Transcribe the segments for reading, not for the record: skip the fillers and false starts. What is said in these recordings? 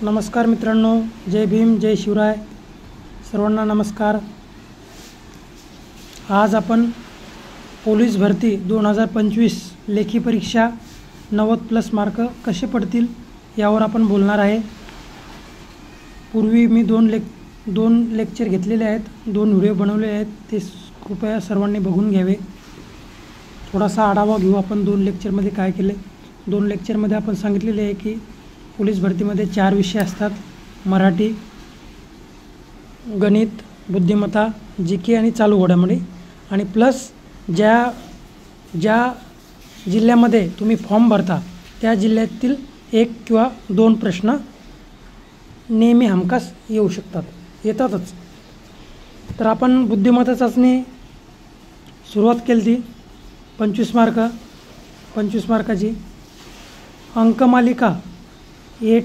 नमस्कार मित्रांनो, जय भीम, जय शिवराय. सर्वांना नमस्कार. आज आपण पोलीस भरती 2025 लेखी परीक्षा 90+ मार्क कसे पडतील यावर आपण बोलणार आहे. पूर्वी मी दोन लेक्चर घेतलेले आहेत, 2 व्हिडिओ बनवले आहेत, ते कृपया सर्वांनी बघून घ्यावे. थोडासा आढावा घेऊ आपण 2 लेक्चरमध्ये काय केले. 2 लेक्चरमध्ये आपण सांगितलेले आहे की पोलीस भरतीमध्ये 4 विषय असतात: मराठी, गणित, बुद्धिमत्ता, जीके आणि चालू घडामोडी. आणि प्लस ज्या जिल्ह्यामध्ये तुम्ही फॉर्म भरता त्या जिल्ह्यातील 1 किंवा 2 प्रश्न नेहमी हमखास येतातच. तर आपण बुद्धिमत्ता चाचणी सुरुवात केली ती 25 मार्काची अंकमालिका A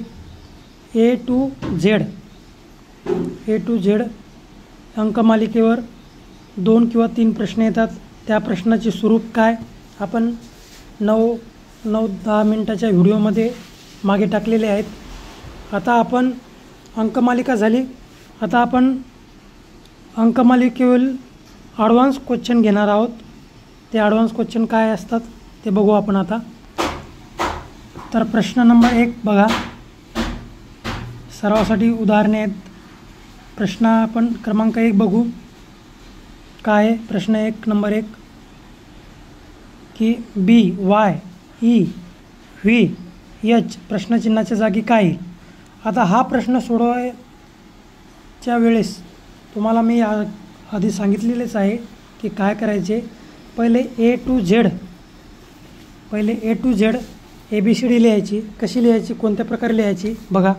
to Z अंकमालिकेवर 2 किंवा 3 प्रश्न येतात. त्या प्रश्नाचे स्वरूप काय आपण 9-10 मिनटाच्या व्हिडिओमध्ये मागे टाकलेले आहेत. आता आपण अंकमालिका झाली. आता आपण अंकमालिकेवरील ॲडव्हान्स क्वेश्चन घेणार आहोत. ते ॲडव्हान्स क्वेश्चन काय असतात ते बघू आपण आता. तर प्रश्न नंबर 1 बघा, सरावासाठी उदाहरणे आहेत. प्रश्न आपण क्रमांक 1 बघू. काय आहे प्रश्न 1 नंबर 1 की BYEVH प्रश्नचिन्हाच्या जागी काय. आता हा प्रश्न सोडवायच्या वेळेस तुम्हाला मी आधी सांगितलेलेच आहे की काय करायचे. पहिले A to Z ABCD लिहायची. कशी लिहायची, कोणत्या प्रकारे लिहायची बघा.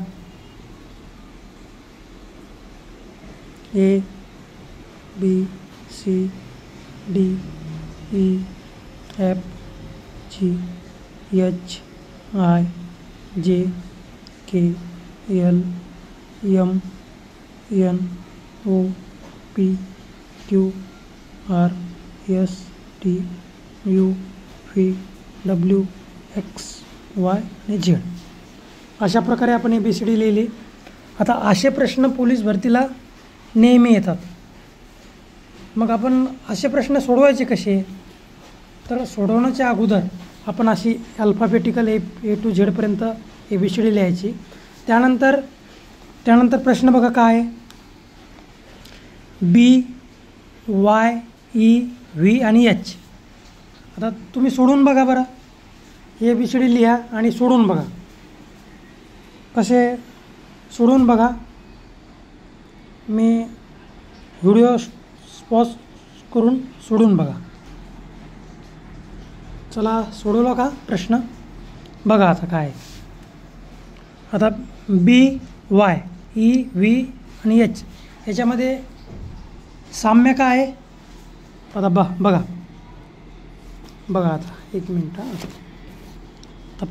ABCDFGHIJKLMNOPQRSTUVWX Y आणि Z अशा प्रकारे आपण ABCD लिहिली. आता असे प्रश्न पोलीस भरतीला नेहमी येतात. मग आपण असे प्रश्न सोडवायचे कसे. तर सोडवण्याच्या अगोदर आपण अशी अल्फाबेटिकल A to Z पर्यंत ABCD लिहायची. त्यानंतर प्रश्न बघा काय आहे. BYEV आणि H. आता तुम्ही सोडून बघा बरं. ABCD लिहा आणि सोडून बघा. कसे सोडून बघा. मी व्हिडिओ पॉज करून सोडून बघा. चला सोडवला का प्रश्न बघा. आता काय आता BYEV आणि H याच्यामध्ये साम्य काय आहे. आता बघा आता 1 मिनिट. आता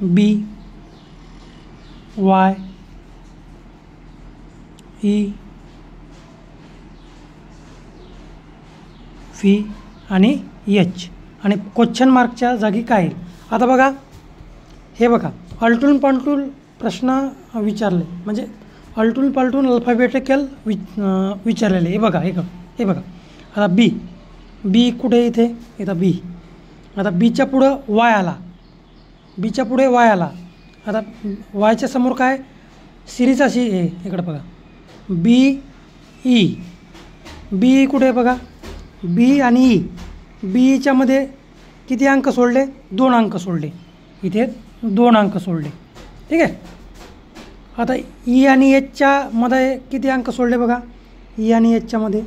BYEV आणि H आणि क्वेश्चन मार्कच्या जागी काय येईल. आता बघा, हे बघा, अलटून पालटून प्रश्न विचारले, म्हणजे अलटून पालटून अल्फाबेटिकल विचारलेले. हे बघा. आता बी कुठे इथे इथं B. आता बीच्या पुढं Y आला. आता वायच्या समोर काय सिरीज अशी आहे. इकडं बघा बी कुठे बघा. B आणि E. बीच्यामध्ये किती अंक सोडले. 2 अंक सोडले. इथे 2 अंक सोडले. ठीक आहे. आता E आणि Hच्या मध्ये किती अंक सोडले बघा. E आणि Hच्या मध्ये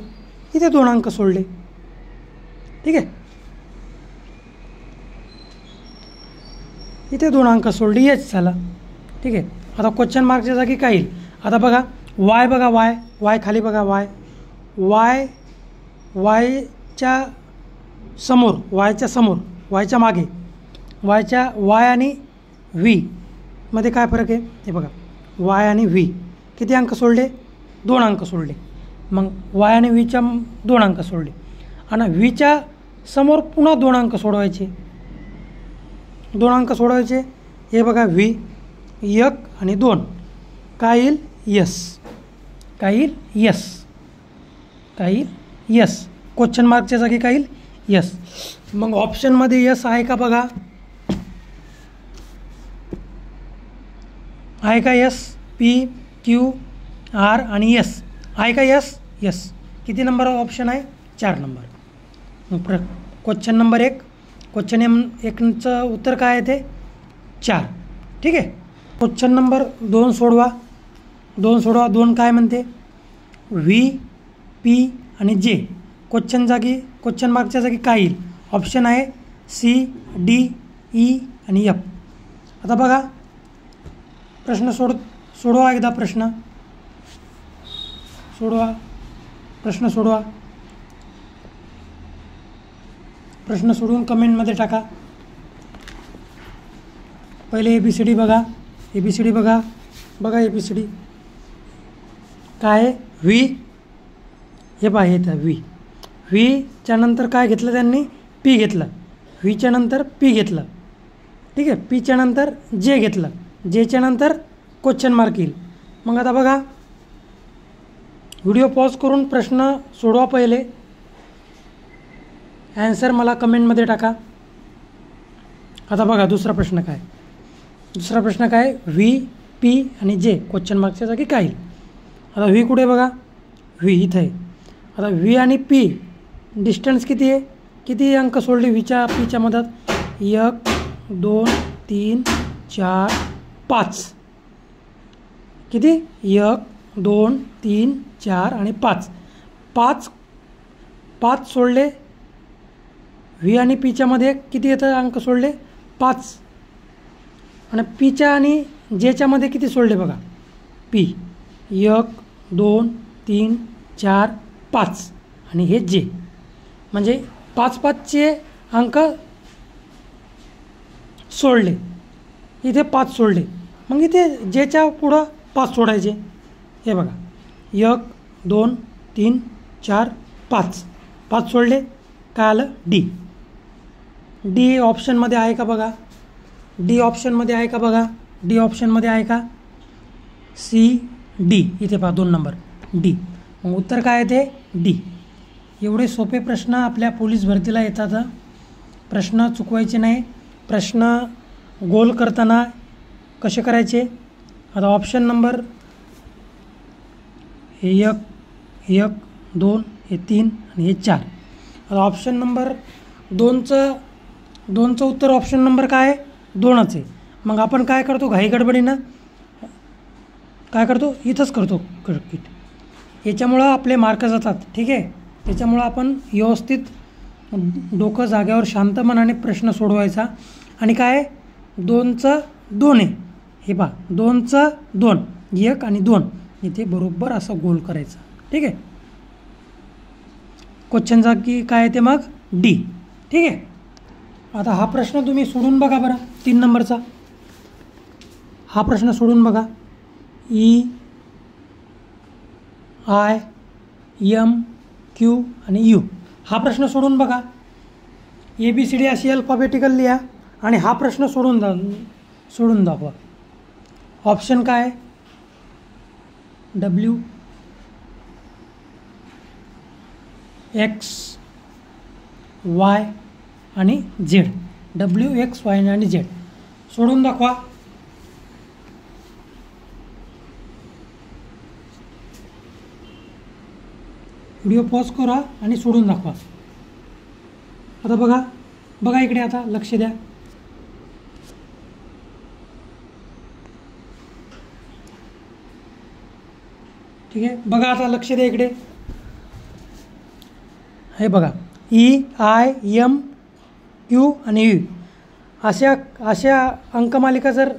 इथे 2 अंक सोडले. ठीक आहे. इथे 2 अंक सोडले. H झाला. ठीक आहे. आता क्वेश्चन मार्कच्या जागी काय येईल. आता बघा Y बघा. Y खाली बघा. वायच्या समोर, वायच्या मागे, Y आणि V मध्ये काय फरक आहे. हे बघा Y आणि V किती अंक सोडले. 2 अंक सोडले. मग Y आणि Vच्या 2 अंक सोडले. आणि Vच्या समोर पुन्हा 2 अंक सोडवायचे. 2 अंक सोडवायचे. हे बघा V 1 आणि 2. काय येईल? यस. काय येईल? यस. काय येईल? यस. क्वेश्चन मार्कच्या जागी काय येईल? यस. मग ऑप्शनमध्ये यस आहे का बघा? आहे का यस? पी, क्यू, आर आणि यस आहे का यस? यस. किती नंबर ऑप्शन आहे? 4 नंबर. मग क्वेश्चन नंबर 1, क्वेश्चन 1चं उत्तर काय आहे ते? 4. ठीक आहे. क्वेश्चन नंबर 2 सोडवा. 2 काय म्हणते? व्ही, पी आणि जे क्वेश्चन मार्कच्या जागी काय येईल? ऑप्शन आहे सी, डी, ई आणि एफ. आता बघा प्रश्न सोडवा एकदा. प्रश्न सोडवा. प्रश्न सोडवून कमेंटमध्ये टाका. पहिले ABCD बघा. ABCD बघा. ABCD काय? व्ही. हे पहा हे तर व्हीच्या नंतर काय घेतलं त्यांनी? पी घेतलं. व्हीच्या नंतर पी घेतलं. ठीक आहे. पीच्या नंतर जे घेतलं. जेच्या नंतर क्वेश्चन मार्क येईल. मग आता बघा व्हिडिओ पॉज करून प्रश्न सोडवा पहिले. ॲन्सर मला कमेंटमध्ये टाका. आता बघा दुसरा प्रश्न काय? व्ही, पी आणि जे क्वेश्चन मार्कच्या जागी काय येईल? आता व्ही कुठे? बघा व्ही इथं आहे. आता व्ही आणि पी डिस्टन्स किती आहे? किती अंक सोडले व्हीच्या पीच्या मधात? 1, 2, 3, 4, 5. किती? 1, 2, 3, 4 आणि 5. 5 सोडले. व्ही आणि पीच्या मध्ये किती येतं अंक सोडले? 5. आणि पीच्या आणि जेच्या मध्ये किती सोडले बघा? पी 1, 2, 3, 4, 5 आणि हे जे. म्हणजे 5चे अंक सोडले. इथे 5 सोडले. मग इथे जेच्या पुढं 5 सोडायचे. हे बघा 1, 2, 3, 4, 5 सोडले. काय आलं? डी ऑप्शनमध्ये आहे का बघा? डी ऑप्शनमध्ये आहे का? C, D. इथे पहा 2 नंबर डी. मग उत्तर काय आहे ते? डी. एवढे सोपे प्रश्न आपल्या पोलीस भरतीला येतात. प्रश्न चुकवायचे नाही. प्रश्न गोल करताना कसे करायचे? आता ऑप्शन नंबर हे 1, 2, हे 3 आणि हे 4. आता ऑप्शन नंबर 2चं उत्तर ऑप्शन नंबर काय आहे? 2च आहे. मग आपण काय करतो? घाई गडबडीनं काय करतो? इथंच करतो किट. याच्यामुळं आपले मार्क जातात. ठीक आहे. त्याच्यामुळं आपण व्यवस्थित डोकं जाग्यावर शांत मनाने प्रश्न सोडवायचा. आणि काय? 2चं 2 आहे. हे पहा 2चं 2, 1 आणि 2 इथे बरोबर असं गोल करायचं. ठीक आहे. क्वेश्चन जागी काय येते मग? डी. ठीक आहे. आता हा प्रश्न तुम्ही सोडून बघा बरं. 3 नंबरचा हा प्रश्न सोडून बघा. ई, आय, एम, क्यू आणि यू हा प्रश्न सोडून बघा. ABCD अशी अल्फाबेटिकल लिहा आणि हा प्रश्न सोडून दाखवा. ऑप्शन काय? W, X, Y आणि Z. W, X, Y आणि Z सोडून दाखवा. व्हिडिओ पॉज करा आणि सोडून दाखवा. आता बघा इकडे. आता लक्ष द्या. ठीक आहे. बघा आता लक्ष द्या इकडे. हे बघा ई, आय, एम, क्यू आणि यू अशा अंकमालिका जर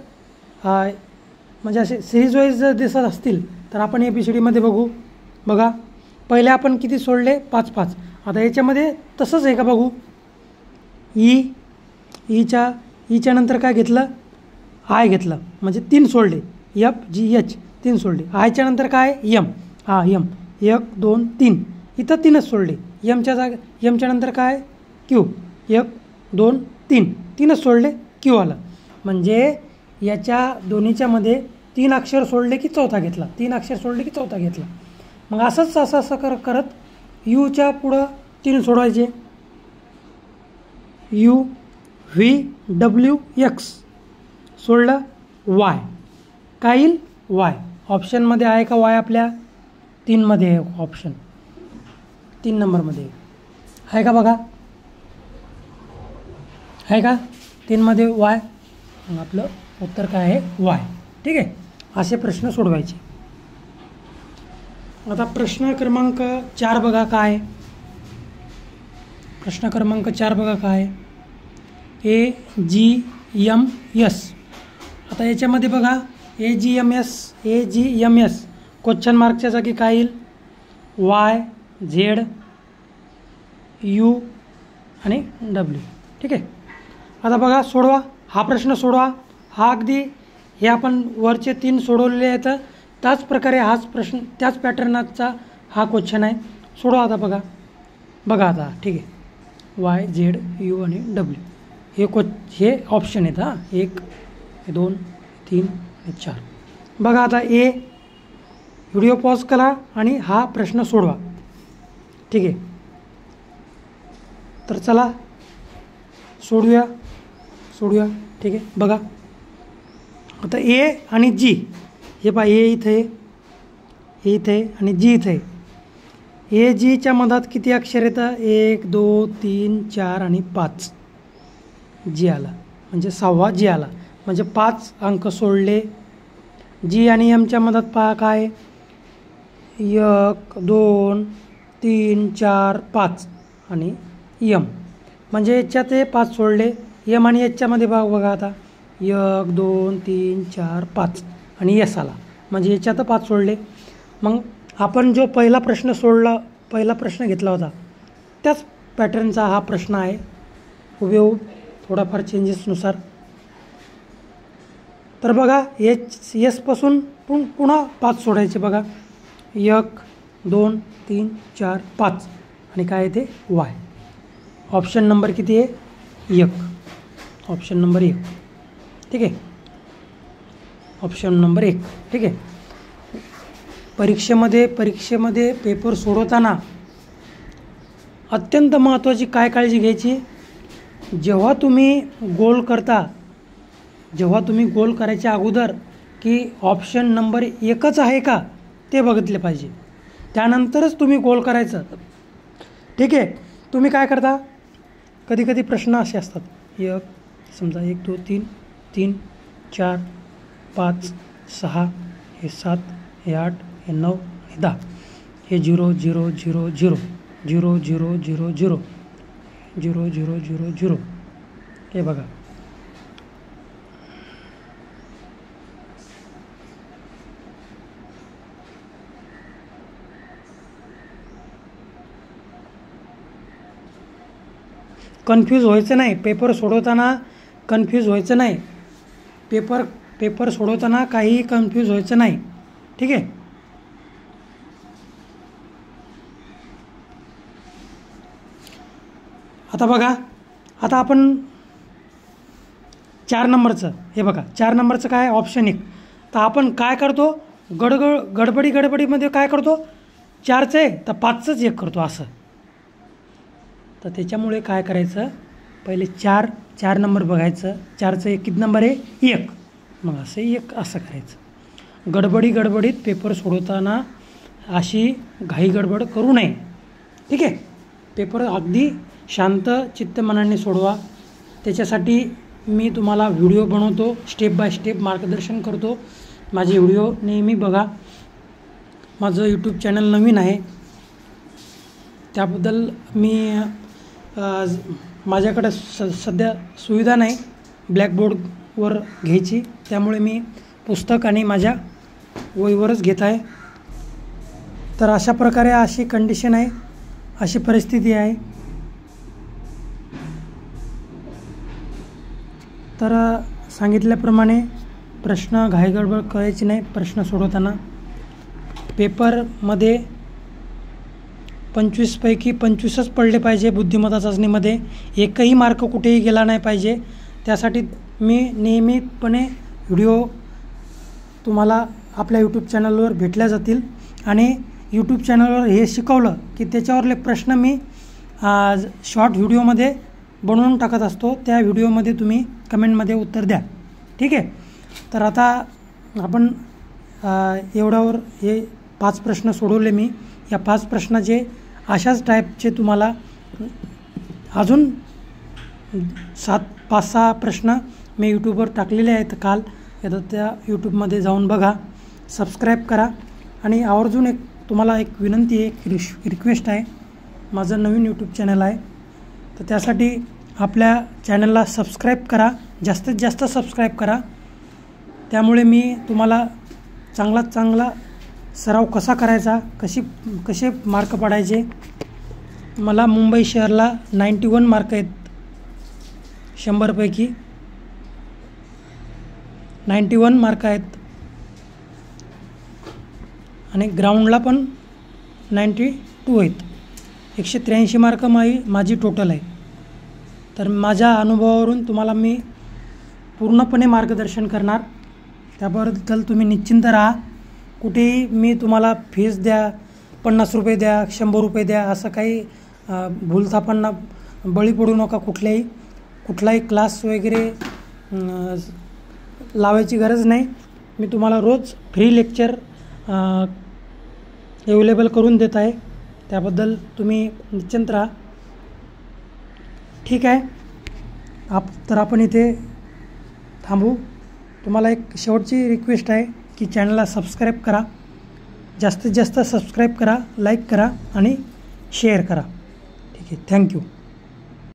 म्हणजे असे सिरीज वाईज जर दिसत असतील तर आपण ABCDमध्ये बघू. बघा पहिले आपण किती सोडले? 5. आता याच्यामध्ये तसंच आहे का बघू. ईच्या नंतर काय घेतलं? आय घेतलं म्हणजे 3 सोडले. FGH 3 सोडले. आयच्या नंतर काय? एम. एम 1, 2, 3 इथं 3च सोडले. एमच्या नंतर काय? क्यू 1, 2, 3 3च सोडले. क्यू आला. म्हणजे याच्या दोन्हीच्या मध्ये 3 अक्षर सोडले की चौथा घेतला, 3 अक्षर सोडले की चौथा घेतला. मग असंच असं करत यूच्या पुढं 3 सोडवायचे. यू व्ही डब्ल्यू एक्स सोडलं, वाय काय येईल, वाय. ऑप्शनमध्ये आहे का वाय आपल्या 3मध्ये आहे ऑप्शन, 3 नंबरमध्ये आहे का बघा, आहे का 3मध्ये वाय. मग आपलं उत्तर काय आहे वाय. ठीक आहे, असे प्रश्न सोडवायचे. आता प्रश्न क्रमांक 4 बघा काय. प्रश्न क्रमांक 4 बघा काय, AGMS. आता याच्यामध्ये बघा AGMS क्वेश्चन मार्कच्या जागी काय येईल, वाय झेड यू आणि डब्ल्यू. ठीक आहे, आता बघा सोडवा हा प्रश्न सोडवा. हा अगदी हे आपण वरचे 3 सोडवलेले आहेत, त्याच प्रकारे हाच प्रश्न त्याच पॅटर्नचा हा क्वेश्चन आहे. सोडवा आता बघा आता. ठीक आहे, वाय झेड यू आणि डब्ल्यू हे ऑप्शन आहेत. हां 1 2 3 आणि 4. बघा आता ए, व्हिडिओ पॉज करा आणि हा प्रश्न सोडवा. ठीक आहे, तर चला सोडूया. ठीक आहे, बघा आता ए आणि जी, हे पहा ए इथे आहे आणि जी इथे आहे. ए जीच्या मधात किती अक्षर येतं, 1 2 3 4 आणि 5. जी आला म्हणजे 6वा जी आला, म्हणजे 5 अंक सोडले. जी आणि एमच्या मधात पहा काय, 1 2 3 4 5 आणि एम, म्हणजे याच्यात 5 सोडले. एम आणि एचच्यामध्ये बघा आता 1 2 3 4 5 आणि एस आला, म्हणजे याच्यात 5 सोडले. मग आपण जो पहिला प्रश्न घेतला होता त्याच पॅटर्नचा हा प्रश्न आहे, हुबेहूब थोडाफार चेंजेसनुसार. तर बघा एसपासून पुन्हा 5 सोडायचे. बघा 1 2 3 4 5 आणि काय येते वाय. ऑप्शन नंबर किती आहे, 1. Option number 1. ठीक आहे, ऑप्शन नंबर 1. ठीक आहे, परीक्षेमध्ये पेपर सोडवताना अत्यंत महत्त्वाची काय काळजी घ्यायची, जेव्हा तुम्ही गोल करायच्या अगोदर की ऑप्शन नंबर 1च आहे का ते बघितले पाहिजे, त्यानंतरच तुम्ही गोल करायचं. ठीक आहे, तुम्ही काय करता, कधी प्रश्न असे असतात, समजा 1 2 3 3 4 5 6 हे 7 हे 8 हे 9 हे 10 हे 0 0 0 0 0 0 0 0 0 0 0 0. हे बघा कन्फ्यूज व्हायचं नाही, पेपर सोडवताना कन्फ्यूज व्हायचं नाही, पेपर सोडवताना काहीही कन्फ्यूज व्हायचं नाही. ठीक आहे, आता बघा, आता आपण 4 नंबरचं हे बघा, 4 नंबरचं काय ऑप्शन 1. तर आपण काय करतो, गडबडीमध्ये काय करतो, 4चं आहे तर 5चंच 1 करतो असं. तर त्याच्यामुळे काय करायचं, पहिले 4 नंबर बघायचं, 4चं 1 किती नंबर आहे, 1. मग असं 1 असं करायचं. गडबडीत पेपर सोडवताना अशी घाई गडबड करू नये. ठीक आहे, पेपर अगदी शांत चित्तमनाने सोडवा. त्याच्यासाठी मी तुम्हाला व्हिडिओ बनवतो, स्टेप बाय स्टेप मार्गदर्शन करतो. माझे व्हिडिओ नेहमी बघा. माझं यूट्यूब चॅनल नवीन आहे, त्याबद्दल मी माझ्याकडे सध्या सुविधा नाही ब्लॅकबोर्डवर घ्यायची, त्यामुळे मी पुस्तक आणि माझ्या वहीवरच घेत आहे. तर अशा प्रकारे अशी कंडिशन आहे, अशी परिस्थिती आहे. तर सांगितल्याप्रमाणे प्रश्न घाईगडबड करायची नाही. प्रश्न सोडवताना पेपरमध्ये 25 पैकी 25च पडले पाहिजे. बुद्धिमत्ता चाचणीमध्ये एकही मार्क कुठेही गेला नाही पाहिजे. त्यासाठी मी नियमितपणे व्हिडिओ तुम्हाला आपल्या यूट्यूब चॅनलवर भेटल्या जातील. आणि यूट्यूब चॅनलवर हे शिकवलं की त्याच्यावरले प्रश्न मी शॉर्ट व्हिडिओमध्ये बनवून टाकत असतो. त्या व्हिडिओमध्ये तुम्ही कमेंटमध्ये उत्तर द्या. ठीक आहे. तर आता आपण एवढ्यावर हे 5 प्रश्न सोडवले मी. या 5 प्रश्नाचे अशाच टाईपचे तुम्हाला अजून 5-6 प्रश्न मी यूट्यूबवर टाकलेले आहेत काल. आता त्या यूट्यूबमध्ये जाऊन बघा, सबस्क्राईब करा. आणि आवर्जून तुम्हाला एक विनंती आहे, एक रिक्वेस्ट आहे. माझं नवीन यूट्यूब चॅनल आहे, तर त्यासाठी आपल्या चॅनलला सबस्क्राईब करा, जास्तीत जास्त सबस्क्राईब करा. त्यामुळे मी तुम्हाला चांगलात चांगला सराव कसा करायचा, कसे मार्क पाडायचे. मला मुंबई शहरला 91 मार्क आहेत, 100पैकी 91 मार्क आहेत. आणि ग्राउंडला पण 92 आहेत. 183 मार्क माझी टोटल आहे. तर माझ्या अनुभवावरून तुम्हाला मी पूर्णपणे मार्गदर्शन करणार. त्याबद्दल तुम्ही निश्चिंत राहा. कुठेही मी तुम्हाला फीस द्या, 50 रुपये द्या, 100 रुपये द्या, असं काही भूलथापांना बळी पडू नका. कुठलाही क्लास वगैरे लावायची गरज नाही. मी तुम्हाला रोज फ्री लेक्चर अवेलेबल करून देत आहे. त्याबद्दल तुम्ही निश्चिंत राहा. ठीक आहे. तर आपण इथे थांबू. तुम्हाला एक शेवटची रिक्वेस्ट आहे की चॅनलला सबस्क्राईब करा, जास्तीत जास्त सबस्क्राईब करा, लाईक करा आणि शेअर करा. ठीक आहे. थँक्यू.